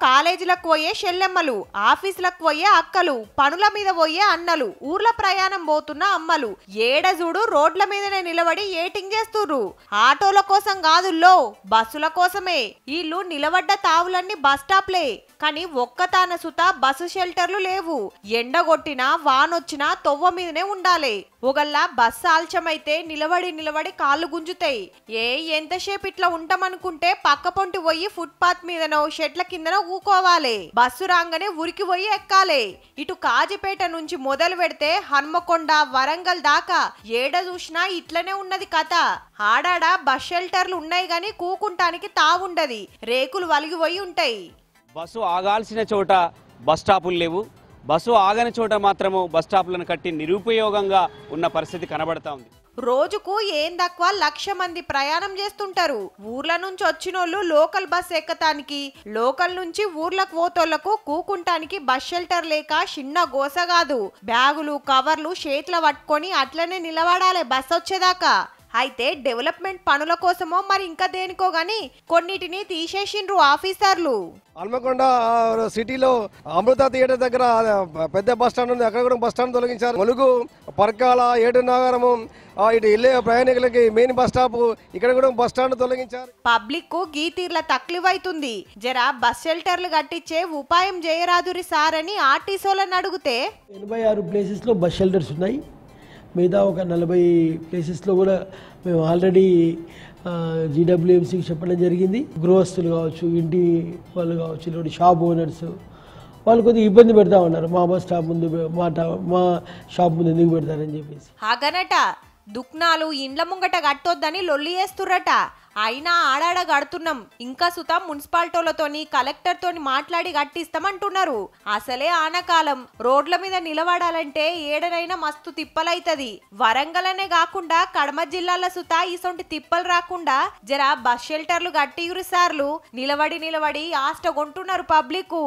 కాలేజీలకు పోయే చెల్లెమ్మలు, ఆఫీసులకు పోయే అక్కలు, పనుల మీద పోయే అన్నలు, ఊర్ల ప్రయాణం పోతున్న అమ్మలు ఏడ చూడు రోడ్ల మీదనే నిలబడి ఏటింగ్ చేస్తుర్రు. ఆటోల కోసం కాదుల్లో, బస్సుల కోసమే. వీళ్ళు నిలబడ్డ తావులన్నీ బస్ స్టాప్లే, కానీ ఒక్కతాన సుత బస్సు షెల్టర్లు లేవు. ఎండగొట్టినా వానొచ్చినా తొవ్వ మీదనే ఉండాలి. ఒకళ్ళ బస్సు ఆల్చమైతే నిలబడి నిలబడి కాళ్ళు గుంజుతాయి. ఎంతసేపు ఇట్లా ఉంటామనుకుంటే పక్క పొంటి పోయి ఫుట్పాత్ మీదనో షెట్ల కిందనో ఊకోవాలి. బస్సు రాగానే ఉరికి పోయి ఎక్కాలి. ఇటు కాజిపేట నుంచి మొదలు పెడితే హన్మకొండ, వరంగల్ దాకా ఏడ చూసినా ఇట్లనే ఉన్నది కథ. ఆడాడ బస్ షెల్టర్లు ఉన్నాయి గాని కూకుంటానికి తావుండది, రేకులు వలిగిపోయి ఉంటాయి. బస్సు ఆగాల్సిన చోట బస్ స్టాపులు లేవు, బస్సు ఆగని చోట మాత్రము బస్ స్టాపులను కట్టి నిరుపయోగంగా ఉన్న పరిస్థితి కనబడతా ఉంది. రోజుకు ఏం తక్కువ 1,00,000 మంది ప్రయాణం చేస్తుంటారు. ఊర్ల నుంచి వచ్చినోళ్ళు లోకల్ బస్ ఎక్కటానికి, లోకల్ నుంచి ఊర్లకు పోతోళ్లకు కూకుంటానికి బస్ షెల్టర్ లేక చిన్న గోస కాదు. బ్యాగులు కవర్లు చేతుల పట్టుకొని అట్లనే నిలబడాలి బస్ వచ్చేదాకా. అయితే డెవలప్మెంట్ పనుల కోసమో మరి ఇంకా దేనికో గాని కొన్నిటిని తీసేసిండ్రు ఆఫీసర్లు. హన్మకొండ సిటీలో అమృత థియేటర్ దగ్గర పెద్ద బస్ స్టాండ్ ఉంది, అక్కడ కూడా బస్ స్టాండ్ తొలగించారు. ములుగు, పర్కాల, ఏడు నాగరము, ఇటు ఇల్లే ప్రయాణికులకి మెయిన్ బస్ స్టాప్, ఇక్కడ కూడా బస్ స్టాండ్ తొలగించారు. పబ్లిక్ కు గీతీర్ల తక్లివైతుంది. జర బస్ షెల్టర్లు కట్టించే ఉపాయం చేయరాదురి సార్ అని ఆర్టీసోలను అడిగితే 86 ప్లేసెస్ లో బస్ షెల్టర్స్ ఉన్నాయి. మిగతా ఒక 40 ప్లేసెస్లో కూడా మేము ఆల్రెడీ జీడబ్ల్యూఎంసీకి చెప్పడం జరిగింది. గృహస్థులు కావచ్చు, ఇంటి వాళ్ళు కావచ్చు, ఇలాంటి షాప్ ఓనర్స్ వాళ్ళు కొద్దిగా ఇబ్బంది పెడతా ఉన్నారు. మా బస్ స్టాప్ ముందు మా షాప్ ముందు ఎందుకు పెడతారని చెప్పేసి. అగనట దుక్నాలు ఇండ్ల ముంగట కట్టొద్దని లొల్లి చేస్తుర్రట. అయినా ఆడాడ కడుతున్నాం, ఇంకా సుతం మున్సిపాలిటీలతోని కలెక్టర్ తోని మాట్లాడి కట్టిస్తామంటున్నారు. అసలే ఆనకాలం, రోడ్ల మీద నిలబడాలంటే ఏడనైనా మస్తు తిప్పలైతది. వరంగల్ కాకుండా కడమ జిల్లాల సుత ఈసొంటి తిప్పలు రాకుండా జర బస్ షెల్టర్లు కట్టియురు సార్లు. నిలబడి నిలబడి ఆస్ట కొంటున్నారు పబ్లిక్.